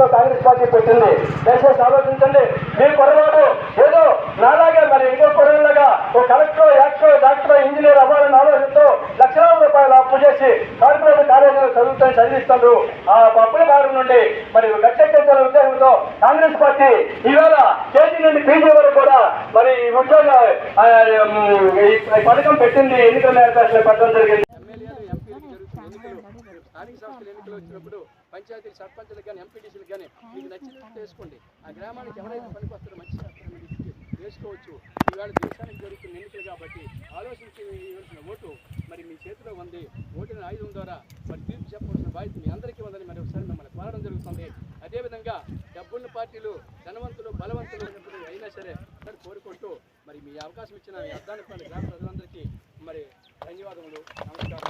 లో కాంగ్రెస్ పార్టీ పెట్టింది. దయచేసి ఆలోచించండి. మీరు పొరపాటు ఏదో నాలాగే మరి ఇంకో పొరలాగా ఓ కలెక్టర్, యాక్టర్, డాక్టర్, ఇంజనీర్ అవ్వాలని ఆలోచనతో లక్షలాది రూపాయలు అప్పు చేసి కార్పొరేట్ కాలేజీలో చదివిస్తారు. ఆ అప్పుల భారం నుండి మరి గట్టెక్కించాలనే ఉద్దేశంతో కాంగ్రెస్ పార్టీ ఈవేళ కేజీ నుండి పీజీ వరకు కూడా మరి ఉద్యోగ ఈ పథకం పెట్టింది. ఎన్నికల మేనిఫెస్టోలో పెట్టడం జరిగింది. స్థానిక సంస్థల ఎన్నికలు వచ్చినప్పుడు పంచాయతీ సర్పంచులకు కానీ ఎంపీటీసీలకు కానీ మీకు నచ్చినట్టు వేసుకోండి. ఆ గ్రామానికి ఎవరైతే పనికొస్తారో మంచి వేసుకోవచ్చు. ఈవేళ దేశానికి జరుగుతున్న ఎన్నికలు కాబట్టి ఆలోచించి ఇవ్వాల్సిన ఓటు మరి మీ చేతిలో ఉంది. ఓటుని ఆయుధం ద్వారా మరి తీర్పు చెప్పవలసిన బాధ్యత మీ అందరికీ ఉందని మరి ఒకసారి మిమ్మల్ని కోరడం జరుగుతుంది. అదేవిధంగా డబ్బున్న పార్టీలు, ధనవంతులు, బలవంతులు అయినా సరే మరి కోరుకుంటూ మరి మీ అవకాశం ఇచ్చిన మీ అద్దానపల్లి గ్రామ ప్రజలందరికీ మరి ధన్యవాదములు, నమస్కారం.